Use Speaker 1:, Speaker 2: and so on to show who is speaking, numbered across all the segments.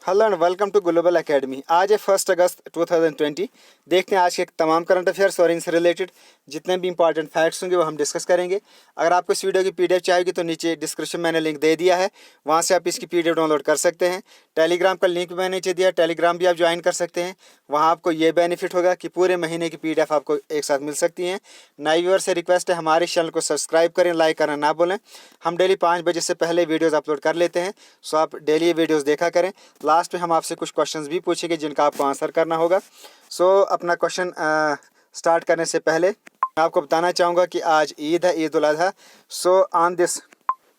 Speaker 1: Hello and welcome to global academy. आज है 1 अगस्त 2020। देखते हैं आज के तमाम करंट अफेयर्स और इनसे रिलेटेड जितने भी इंपॉर्टेंट फैक्ट्स होंगे वो हम डिस्कस करेंगे। अगर आपको इस वीडियो की पीडीएफ चाहिए तो नीचे डिस्क्रिप्शन मैंने लिंक दे दिया है, वहाँ से आप इसकी पीडीएफ डाउनलोड कर सकते हैं। टेलीग्राम का लिंक भी मैंने नीचे दिया, टेलीग्राम भी आप ज्वाइन कर सकते हैं। वहाँ आपको ये बेनिफिट होगा कि पूरे महीने की पीडीएफ आपको एक साथ मिल सकती हैं। नए व्यूअर से रिक्वेस्ट है हमारे चैनल को सब्सक्राइब करें, लाइक करना ना भूलें। हम डेली 5 बजे से पहले वीडियोज़ अपलोड कर लेते हैं, सो आप डेली ये वीडियोज़ देखा करें। लास्ट में हम आपसे कुछ क्वेश्चंस भी पूछेंगे जिनका आपको आंसर करना होगा। सो अपना क्वेश्चन स्टार्ट करने से पहले मैं आपको बताना चाहूँगा कि आज ईद है, Eid ul Azha. So on this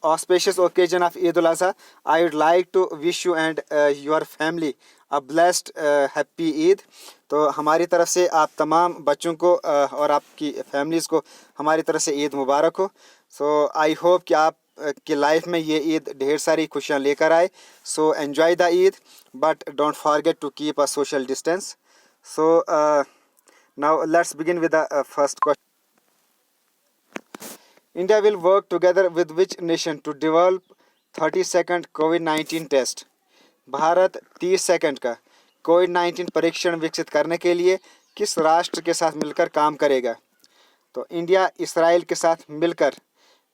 Speaker 1: auspicious occasion of Eid al-Adha, I would like to wish you and your family a blessed happy Eid। तो हमारी तरफ से आप तमाम बच्चों को और आपकी फैमिलीज़ को हमारी तरफ से ईद मुबारक हो। सो आई होप कि आप की लाइफ में ये ईद ढेर सारी खुशियाँ लेकर आए। So enjoy the Eid but don't forget to keep a social distance. So now let's begin with the first question. India will work together with which nation to develop 30-second COVID-19 test. Bharat 30 सेकंड का कोविड-19 परीक्षण विकसित करने के लिए किस राष्ट्र के साथ मिलकर काम करेगा? तो इंडिया इसराइल के साथ मिलकर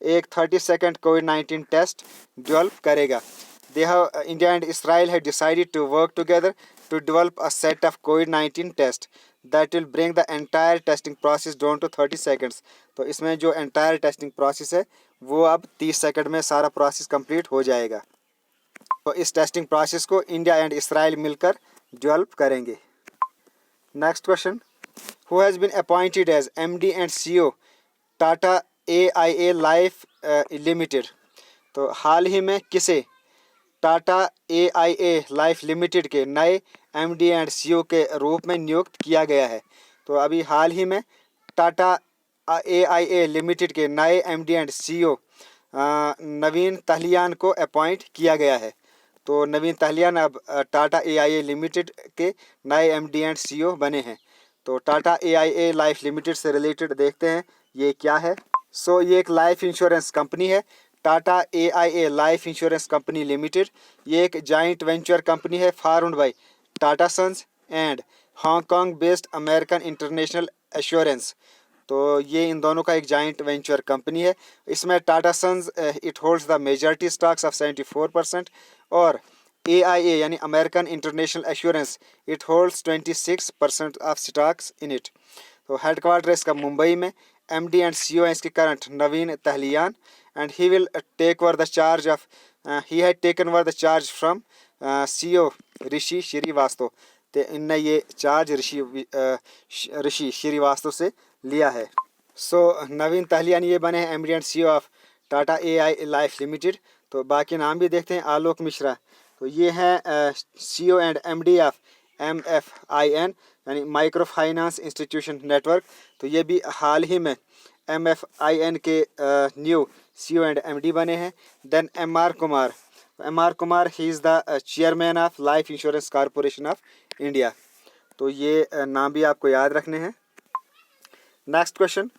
Speaker 1: एक 30 सेकंड कोविड-19 टेस्ट डेवलप करेगा। India and Israel have decided to work together to develop a set of COVID-19 tests that will bring the entire testing process down to 30 seconds। तो इसमें जो entire testing process है वो अब 30 second में सारा process complete हो जाएगा। तो इस टेस्टिंग प्रोसेस को इंडिया एंड इसराइल मिलकर डेवलप करेंगे। Next question, who has been appointed as MD and CEO Tata AIA life limited. तो हाल ही में किसे टाटा AIA लाइफ लिमिटेड के नए MD एंड CEO के रूप में नियुक्त किया गया है? तो अभी हाल ही में टाटा AIA लिमिटेड के नए MD एंड CEO नवीन तहलियान को अपॉइंट किया गया है। तो नवीन तहलियान अब टाटा AIA लिमिटेड के नए MD एंड CEO बने हैं। तो टाटा AIA लाइफ लिमिटेड से रिलेटेड देखते हैं ये क्या है। सो ये एक लाइफ इंश्योरेंस कंपनी है, Tata AIA life insurance company limited. ये एक जॉइंट वेंचर कंपनी है formed by Tata sons and Hong Kong based American International Assurance. तो ये इन दोनों का एक जॉइंट वेंचर कंपनी है। इसमें Tata Sons it holds the majority stocks of 74% और AIA यानी American International Assurance it holds 26% of stocks in it. तो हेडक्वार्टर इसका मुंबई में। MD एंड CEO है इसके current Naveen Tahilyani and he will take over the charge of he had taken over the charge from CEO ऋषि श्रीवास्तव। तो इनने ये charge ऋषि श्रीवास्तव से लिया है। सो नवीन तहलियान ये बने हैं MD and CEO of Tata AIA life limited. तो बाकी नाम भी देखते हैं। आलोक मिश्रा, तो ये हैं CEO and MD of MFIN यानी माइक्रो फाइनेंस इंस्टीट्यूशन नेटवर्क। तो ये भी हाल ही में MFIN के न्यू CEO एंड MD बने हैं। Then MR Kumar he is the chairman of life insurance corporation of India. तो ये नाम भी आपको याद रखने हैं। Next question,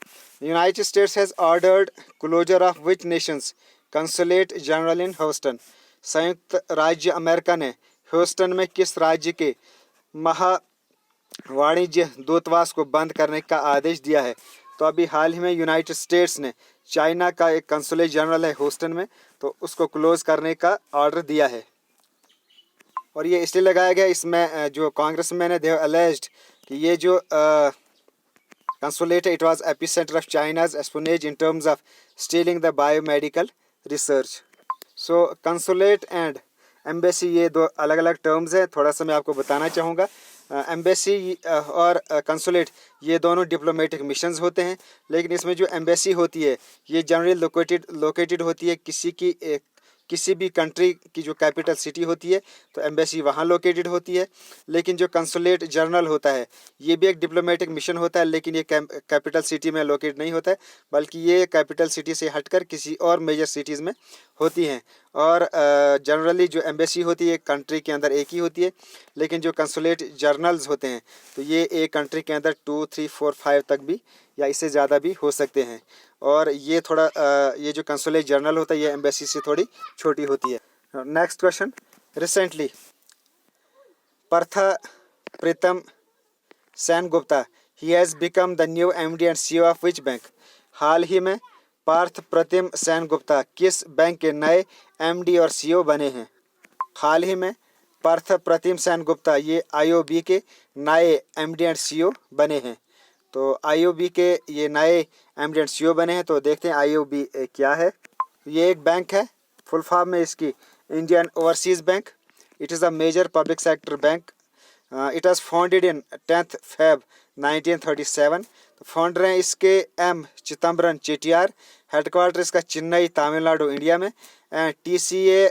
Speaker 1: United States has ordered closure of which nations consulate general in Houston. संयुक्त राज्य अमेरिका ने ह्यूस्टन में किस राज्य के वाणिज्य दूतावास को बंद करने का आदेश दिया है? तो अभी हाल ही में यूनाइटेड स्टेट्स ने चाइना का एक कंसुलेट जनरल है ह्यूस्टन में, तो उसको क्लोज करने का ऑर्डर दिया है। और ये इसलिए लगाया गया, इसमें जो कांग्रेसमैन है दे हैव अलेज्ड कि ये जो कंसुलेट है it was epicentre of China's espionage in terms of stealing the biomedical research. So consulate and embassy ये दो अलग अलग टर्म्स हैं, थोड़ा सा मैं आपको बताना चाहूँगा। एम्बेसी और कंसुलेट ये दोनों डिप्लोमेटिक मिशंस होते हैं, लेकिन इसमें जो एम्बेसी होती है ये जनरली लोकेटेड होती है किसी भी कंट्री की जो कैपिटल सिटी होती है, तो एम्बेसी वहाँ लोकेटेड होती है। लेकिन जो कंसुलेट जनरल होता है ये भी एक डिप्लोमेटिक मिशन होता है, लेकिन ये कैपिटल सिटी में लोकेट नहीं होता है, बल्कि ये कैपिटल सिटी से हटकर किसी और मेजर सिटीज़ में होती हैं। और जनरली जो एम्बेसी होती है कंट्री के अंदर एक ही होती है, लेकिन जो कंसुलेट जर्नल्स होते हैं तो ये एक कंट्री के अंदर 2, 3, 4, 5 तक भी या इससे ज़्यादा भी हो सकते हैं। और ये थोड़ा ये जो कंसुलेट जर्नल होता है ये एम्बेसी से थोड़ी छोटी होती है। Next question, recently Partha Pritam Sengupta, he has become the new MD and CEO of which bank? हाल ही में पार्थ प्रतिम सेनगुप्ता किस बैंक के नए एमडी और सीईओ बने हैं? हाल ही में पार्थ प्रतिम सेनगुप्ता ये आईओबी के नए एमडी एंड सीईओ बने हैं। तो आईओबी के ये नए एमडी एंड सीईओ बने हैं। तो देखते हैं आईओबी क्या है। ये एक बैंक है, फुल फॉर्म में इसकी Indian overseas bank. It is a major public sector bank. It was founded in 10 Feb 1937। तो फाउंडर हैं इसके एम चिदम्बरम चेटियार। हेडक्वार्टर इसका चेन्नई तमिलनाडु इंडिया में। एंड टीसीए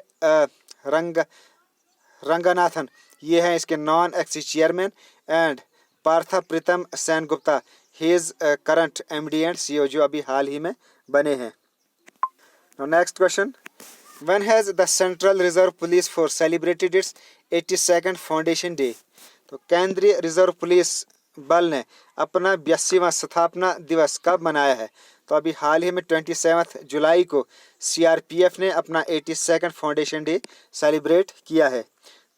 Speaker 1: रंगनाथन ये हैं इसके non x chairman. And Partha Pritam Sengupta he is current MD and CEO जो अभी हाल ही में बने हैं। Next question, when has the Central Reserve Police Force celebrated its 82nd foundation day? तो केंद्रीय रिजर्व पुलिस बल ने अपना 82वां स्थापना दिवस कब मनाया है? तो अभी हाल ही में 27 जुलाई को सीआरपीएफ ने अपना 82nd फाउंडेशन डे सेलिब्रेट किया है।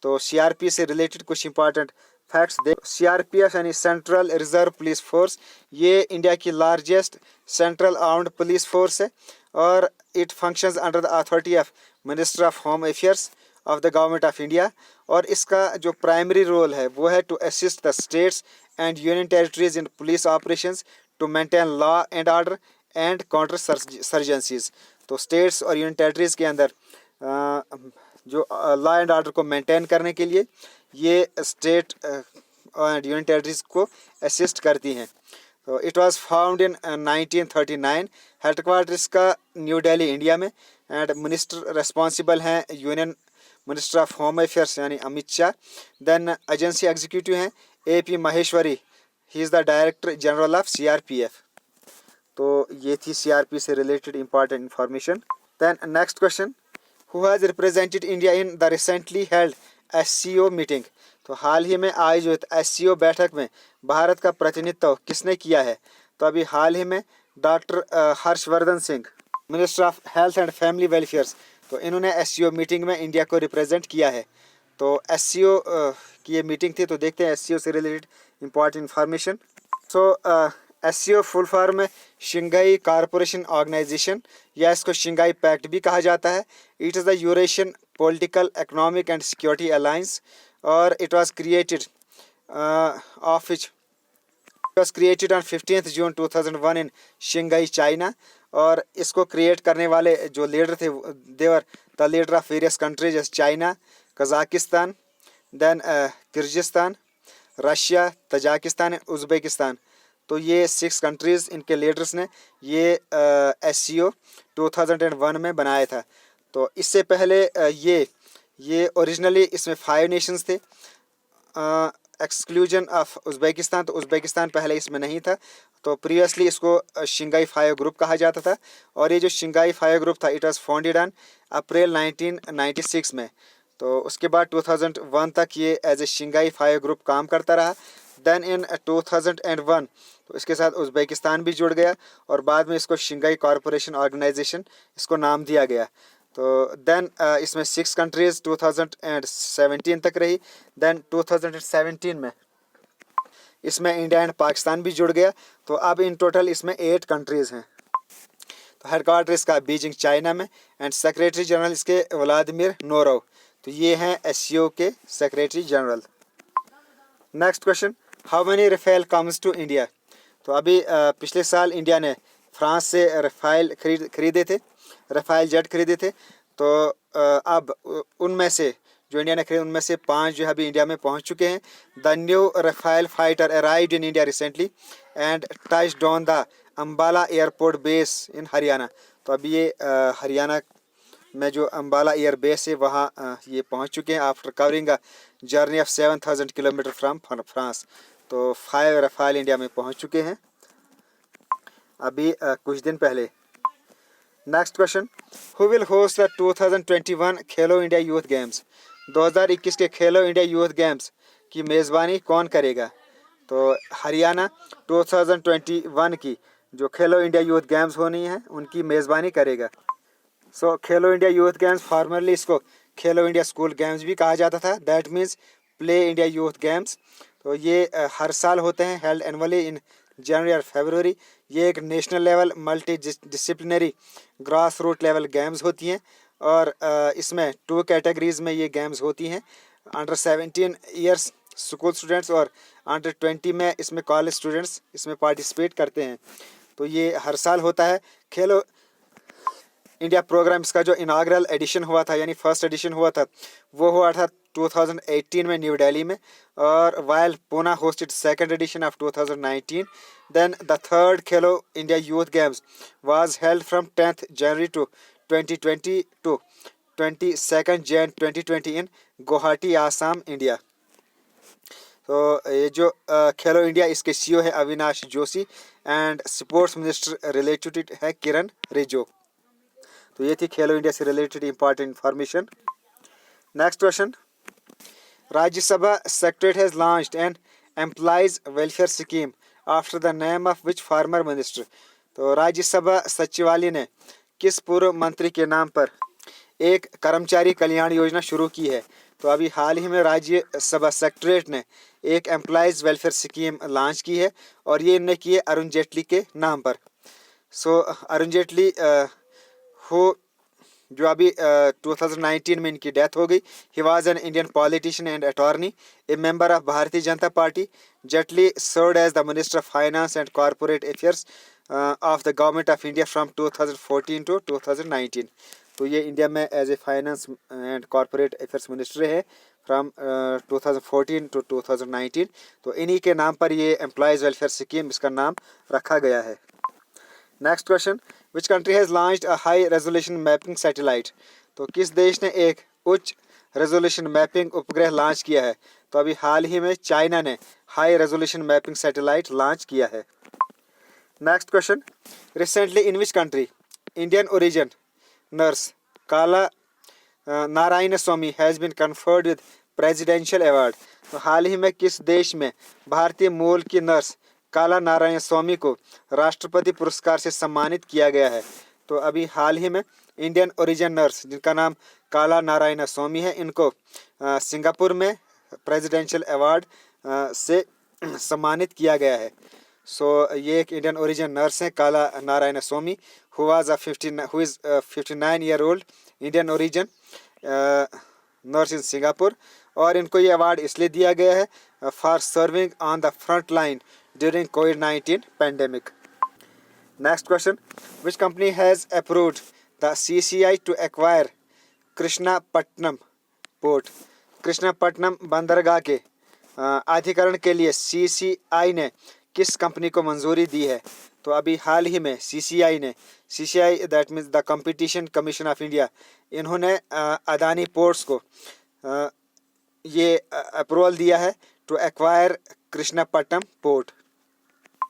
Speaker 1: तो सीआरपी से रिलेटेड कुछ इंपॉर्टेंट फैक्ट्स दे। सीआरपीएफ यानी सेंट्रल रिजर्व पुलिस फोर्स ये इंडिया की largest central armed police force है और it functions under the authority of minister of home affairs of the government of India. और इसका जो प्राइमरी रोल है वो है to assist the states and union territories in police operations to maintain law and order and counter insurgencies. तो states और union territories के अंदर जो लॉ एंड ऑर्डर को मेंटेन करने के लिए ये स्टेट और यूनियन टेरिटरीज को असिस्ट करती हैं। तो it was found in 1939। Headquarter इसका न्यू दिल्ली इंडिया में। एंड मिनिस्टर रिस्पॉन्सिबल हैं union minister of home affairs यानी Amit Shah. Then agency executive हैं AP Maheshwari, he is the director general of CRPF. तो ये थी सीआरपी से related important information. Then next question, who has represented India in the recently held SCO meeting? तो हाल ही में आयोजित SCO बैठक में भारत का प्रतिनिधित्व किसने किया है? तो अभी हाल ही में doctor Harshvardhan Singh, minister of health and family welfares, तो इन्होंने SCO मीटिंग में इंडिया को रिप्रेजेंट किया है। तो SCO की ये मीटिंग थी। तो देखते हैं SCO से related important information. So SCO full form में शंघाई कॉरपोरेशन ऑर्गेनाइजेशन या इसको शंघाई पैक्ट भी कहा जाता है। It is the Eurasian political economic and security alliance और it was created on 15 June 2001 in Shanghai China. और इसको क्रिएट करने वाले जो लीडर थे they were the leader of various countries जैसे China, Kazakhstan, then Kyrgyzstan, Russia, Tajikistan, Uzbekistan. तो ये 6 कंट्रीज़ इनके लीडर्स ने ये SCO 2001 में बनाया था। तो इससे पहले ये ओरिजिनली इसमें 5 नेशंस थे एक्सक्लूजन ऑफ उज़्बेकिस्तान। तो उज़्बेकिस्तान पहले इसमें नहीं था। तो प्रीवियसली इसको शंघाई 5 ग्रुप कहा जाता था। और ये जो शंघाई 5 ग्रुप था it was founded on April 1996 में। तो उसके बाद 2001 तक ये एज ए शंघाई 5 ग्रुप काम करता रहा। देन इन 2001 तो इसके साथ उज़्बेकिस्तान भी जुड़ गया और बाद में इसको शंघाई कॉरपोरेशन ऑर्गेनाइजेशन इसको नाम दिया गया। तो देन इसमें 6 कंट्रीज़ 2017 तक रही। देन 2017 में इसमें इंडिया एंड पाकिस्तान भी जुड़ गया। तो अब इन टोटल इसमें 8 कंट्रीज़ हैं। तो हेडक्वार्टर इसका बीजिंग चाइना में। एंड सेक्रेटरी जनरल इसके व्लादिमीर नोरोव। तो ये हैं SCO के secretary general. Next question, how many Rafale comes to India? तो अभी पिछले साल इंडिया ने फ्रांस से रफेल खरीदे थे, रफेल जेट खरीदे थे। तो अब उनमें से जो इंडिया ने खरीदे उनमें से 5 जो है अभी इंडिया में पहुंच चुके हैं। The new Rafale fighter arrived in India recently and touched on the Ambala airport base in Haryana. तो अभी ये हरियाणा में जो अम्बाला एयर बेस है वहाँ ये पहुँच चुके हैं after covering a journey of 7000 kilometre from France. तो 5 रफेल इंडिया में पहुँच चुके हैं अभी कुछ दिन पहले। Next question, who will host the 2021 Khelo India youth games? 2021 के खेलो इंडिया यूथ गेम्स की मेज़बानी कौन करेगा? तो हरियाणा 2021 की जो खेलो इंडिया यूथ गेम्स होनी है उनकी मेज़बानी करेगा। सो खेलो इंडिया यूथ गेम्स फॉर्मरली इसको खेलो इंडिया स्कूल गेम्स भी कहा जाता था। That means play India youth games. तो ये हर साल होते हैं, हेल्ड एनुअली इन जनवरी और फरवरी। ये एक national level multi disciplinary grass root level games होती हैं और इसमें 2 कैटेगरीज में ये गेम्स होती हैं। अंडर 17 ईयर्स स्कूल स्टूडेंट्स और अंडर 20 में इसमें कॉलेज स्टूडेंट्स इसमें पार्टिसिपेट करते हैं। तो ये हर साल होता है। खेलो इंडिया प्रोग्राम इसका जो इनाग्रल एडिशन हुआ था यानी फर्स्ट एडिशन हुआ था वो हुआ था 2018 में न्यू दिल्ली में, और while Poona hosted second edition of 2019, then the third Khelo India youth games was held from 10th January to 2020 to 22nd Jan 2020 in Guwahati Assam India. तो ये जो खेलो इंडिया इसके सीईओ है Avinash Joshi and sports minister related है किरण रिजिजू। तो ये थी खेलो इंडिया से related important information. Next question, Rajya Sabha secretariat has launched an employees welfare scheme after the name of which former minister. तो राज्यसभा सचिवालय ने किस पूर्व मंत्री के नाम पर एक कर्मचारी कल्याण योजना शुरू की है। तो अभी हाल ही में राज्यसभा सेक्रेटरीट ने एक एम्प्लॉइज वेलफेयर स्कीम लॉन्च की है और ये इन्होंने की है अरुण जेटली के नाम पर। सो अरुण जेटली हो जो अभी 2019 में इनकी डेथ हो गई। He was an Indian politician and attorney, a member of Bharatiya Janata Party. Jaitley served as the minister of finance and corporate affairs of the government of India from 2014 to 2019। तो ये इंडिया में as a finance and corporate affairs minister है from 2014 to 2019। तो इन्हीं के नाम पर ये एम्प्लॉयज़ वेलफेयर स्कीम इसका नाम रखा गया है। Next question, which country has launched a high resolution mapping satellite. तो किस देश ने एक उच्च रेजोल्यूशन मैपिंग उपग्रह लॉन्च किया है। तो अभी हाल ही में चाइना ने high resolution mapping satellite launch किया है। Next question, recently in which country Indian origin nurse Kala Narayan Swamy has been conferred with presidential award. तो हाल ही में किस देश में भारतीय मूल की नर्स काला नारायण स्वामी को राष्ट्रपति पुरस्कार से सम्मानित किया गया है। तो अभी हाल ही में इंडियन ओरिजिन नर्स जिनका नाम काला नारायण स्वामी है इनको सिंगापुर में प्रेसिडेंशियल अवार्ड से सम्मानित किया गया है। सो ये एक इंडियन ओरिजिन नर्स हैं Kala Narayan Swamy who is 59 year old Indian origin nurse in Singapore, और इनको ये अवार्ड इसलिए दिया गया है for serving on the front line during कोविड-19 pandemic. Next question, which company has approved the CCI to acquire Krishnapatnam port. Krishnapatnam बंदरगाह के अधिकरण के लिए CCI ने किस कंपनी को मंजूरी दी है। तो अभी हाल ही में CCI that means the competition commission of India, इन्होंने अदानी पोर्ट्स को ये अप्रूवल दिया है to acquire Krishnapatnam port.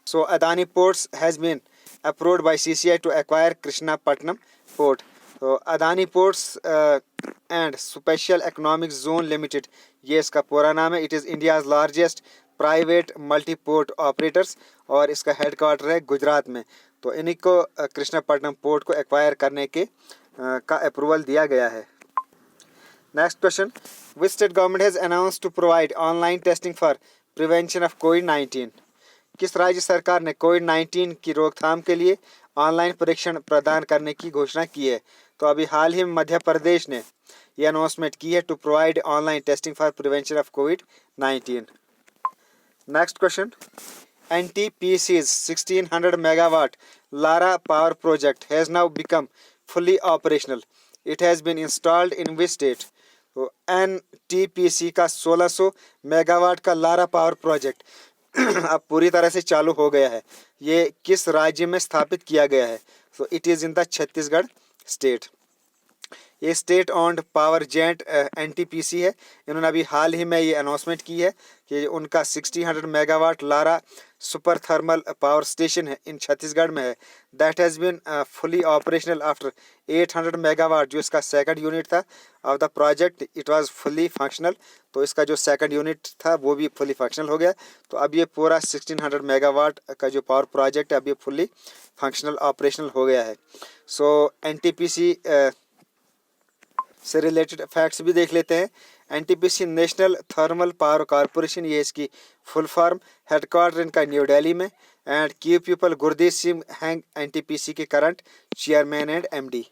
Speaker 1: So Adani ports has been approved by CCI to acquire Krishnapatnam port. तो Adani ports and special economic zone limited ये इसका पूरा नाम है। It is India's largest private multi port operators और इसका हेडक्वार्टर है गुजरात में। तो इन्हीं को कृष्णापट्टनम पोर्ट को एक्वायर करने के का अप्रूवल दिया गया है। Next question, which state government has announced to provide online testing for prevention of कोविड-19। किस राज्य सरकार ने कोविड-19 की रोकथाम के लिए ऑनलाइन परीक्षण प्रदान करने की घोषणा की है। तो अभी हाल ही में मध्य प्रदेश ने यह अनाउंसमेंट की है to provide online testing for prevention of कोविड-19। Next question, NTPC's 1600 megawatt Lara power project has now become fully operational. It has been installed in which state? तो NTPC का 1600 मेगावाट का लारा पावर प्रोजेक्ट अब पूरी तरह से चालू हो गया है। ये किस राज्य में स्थापित किया गया है। तो it is in the Chhattisgarh state. ये state owned power giant NTPC है। इन्होंने अभी हाल ही में ये अनाउंसमेंट की है कि उनका 1600 megawatt Lara super thermal power station है इन छत्तीसगढ़ में है। That has been fully operational after 800 megawatt जो इसका सेकंड यूनिट था of the project it was fully functional. तो इसका जो सेकंड यूनिट था वो भी फुली फंक्शनल हो गया। तो अब ये पूरा 1600 मेगावाट का जो पावर प्रोजेक्ट है अब ये फुली फंक्शनल ऑपरेशनल हो गया है। सो NTPC से रिलेटेड फैक्ट्स भी देख लेते हैं। NTPC national thermal power corporation, ये इसकी फुल फॉर्म, हेडक्वार्टर इनका न्यू दिल्ली में। And key people Gurdeep Singh हैंग एनटीपीसी के current chairman and MD.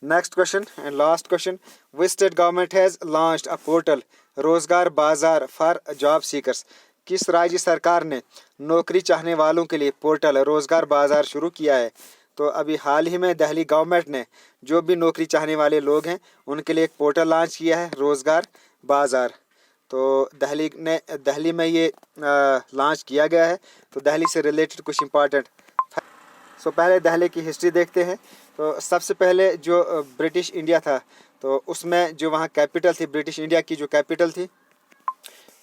Speaker 1: Next question and last question. Which state government has launched a portal रोजगार बाजार for job seekers? किस राज्य सरकार ने नौकरी चाहने वालों के लिए पोर्टल रोजगार बाजार शुरू किया है? तो अभी हाल ही में दिल्ली गवर्नमेंट ने जो भी नौकरी चाहने वाले लोग हैं उनके लिए एक पोर्टल लॉन्च किया है, रोजगार बाजार। तो दिल्ली में ये लॉन्च किया गया है। तो दिल्ली से रिलेटेड कुछ इंपॉर्टेंट पहले दिल्ली की हिस्ट्री देखते हैं। तो सबसे पहले जो ब्रिटिश इंडिया था, तो उसमें जो वहाँ कैपिटल थी, ब्रिटिश इंडिया की जो कैपिटल थी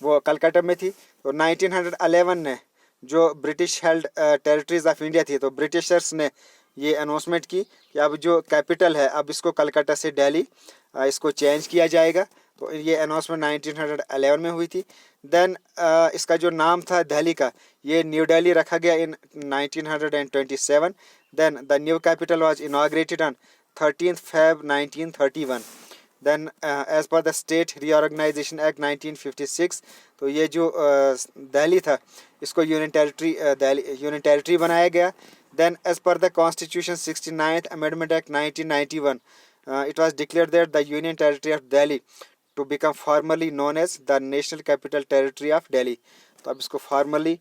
Speaker 1: वो कलकत्ता में थी। तो 1911 ने जो British held territories of India थी, तो ब्रिटिशर्स ने ये अनाउंसमेंट की कि अब जो कैपिटल है अब इसको कलकत्ता से दिल्ली इसको चेंज किया जाएगा। तो ये अनाउंसमेंट 1911 में हुई थी। देन इसका जो नाम था दिल्ली का, ये न्यू दिल्ली रखा गया in 1927। Then the new capital was inaugurated on 13th Feb 1931। Then as per the state reorganisation act 1956, तो ये जो दिल्ली था इसको यूनियन टेरिटरी बनाया गया। Then as per the constitution 69th Amendment Act 1991, it was declared that the Union Territory of Delhi to become formally known as the National Capital Territory of Delhi। तो अब इसको फॉर्मली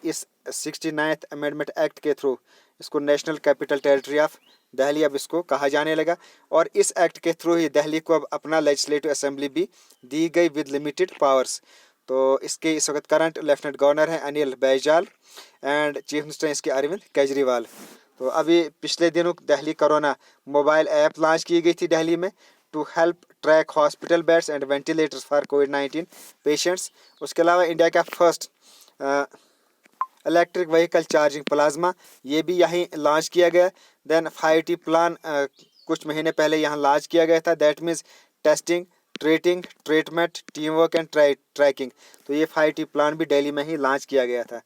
Speaker 1: इस 69th Amendment Act के through इसको national capital territory of Delhi अब इसको कहा जाने लगा। और इस एक्ट के थ्रू ही दिल्ली को अब अपना लेजिस्लेटिव असेंबली भी दी गई विद लिमिटेड पावर्स। तो इसके इस वक्त करंट लेफ्टिनेंट गवर्नर हैं Anil Baijal and chief minister इसके अरविंद केजरीवाल। तो अभी पिछले दिनों Delhi corona mobile app launch की गई थी दिल्ली में to help track hospital beds and ventilators for कोविड-19 पेशेंट्स। उसके अलावा इंडिया का first electric vehicle charging plaza ये भी यहीं लॉन्च किया गया। देन 5T प्लान कुछ महीने पहले यहाँ लॉन्च किया गया था, that means testing, treating, treatment, team work and tracking. तो ये 5T प्लान भी दिल्ली में ही लॉन्च किया गया था।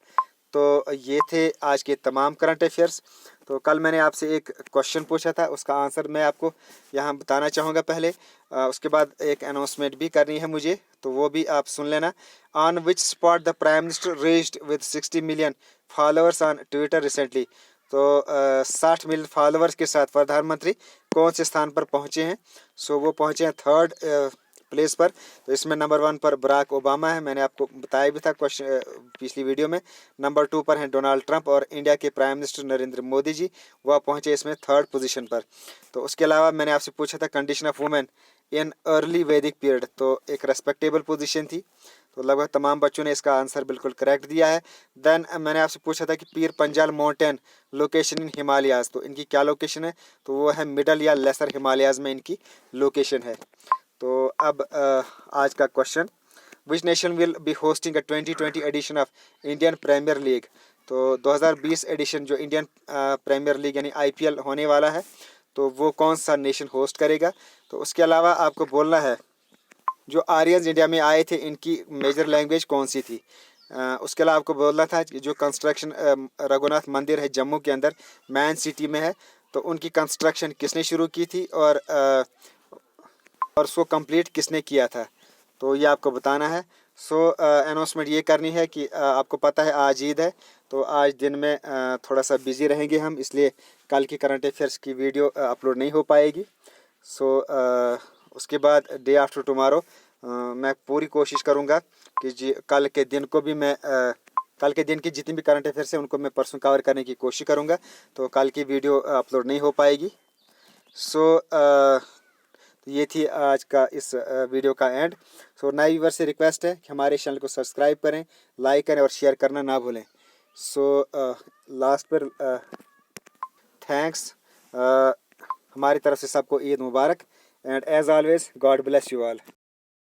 Speaker 1: तो ये थे आज के तमाम करंट अफेयर्स। तो कल मैंने आपसे एक क्वेश्चन पूछा था, उसका आंसर मैं आपको यहाँ बताना चाहूँगा पहले। उसके बाद एक अनाउंसमेंट भी करनी है मुझे, तो वो भी आप सुन लेना। On which spot the prime minister reached with 60 million followers on Twitter recently. तो 60 मिलियन फॉलोअर्स के साथ प्रधानमंत्री कौन से स्थान पर पहुँचे हैं? सो वो पहुँचे हैं 3rd प्लेस पर। तो इसमें नंबर 1 पर बराक ओबामा है, मैंने आपको बताया भी था क्वेश्चन पिछली वीडियो में। नंबर 2 पर हैं डोनाल्ड ट्रंप और इंडिया के प्राइम मिनिस्टर नरेंद्र मोदी जी, वह पहुंचे इसमें 3rd पोजीशन पर। तो उसके अलावा मैंने आपसे पूछा था condition of women in early वैदिक पीरियड, तो एक रेस्पेक्टेबल पोजीशन थी। तो लगभग तमाम बच्चों ने इसका आंसर बिल्कुल करेक्ट दिया है। देन मैंने आपसे पूछा था कि Pir Panjal mountain location in Himalayas, तो इनकी क्या लोकेशन है? तो वो है मिडल या लेसर हिमालयाज में इनकी लोकेशन है। तो अब आज का question, which nation will be hosting a 2020 edition of Indian Premier League. तो 2020 एडिशन जो इंडियन प्रीमियर लीग यानी IPL होने वाला है, तो वो कौन सा नेशन होस्ट करेगा? तो उसके अलावा आपको बोलना है जो आर्यंस इंडिया में आए थे इनकी मेजर लैंग्वेज कौन सी थी। उसके अलावा आपको बोलना था कि जो कंस्ट्रक्शन रघुनाथ मंदिर है जम्मू के अंदर मैन सिटी में है, तो उनकी कंस्ट्रक्शन किसने शुरू की थी और उसको कंप्लीट किसने किया था, तो ये आपको बताना है। सो अनाउंसमेंट ये करनी है कि आपको पता है आज ईद है, तो आज दिन में थोड़ा सा बिज़ी रहेंगे हम, इसलिए कल की करंट अफेयर्स की वीडियो अपलोड नहीं हो पाएगी। सो उसके बाद डे आफ्टर टुमारो मैं पूरी कोशिश करूँगा कि कल के दिन को भी मैं कल के दिन की जितनी भी करंट अफेयर्स हैं उनको मैं परसों कवर करने की कोशिश करूँगा, तो कल की वीडियो अपलोड नहीं हो पाएगी। सो ये थी आज का इस वीडियो का एंड। सो नए व्यूअर से रिक्वेस्ट है कि हमारे चैनल को सब्सक्राइब करें, लाइक करें और शेयर करना ना भूलें। सो लास्ट पर थैंक्स, हमारी तरफ से सबको ईद मुबारक and as always God bless you all.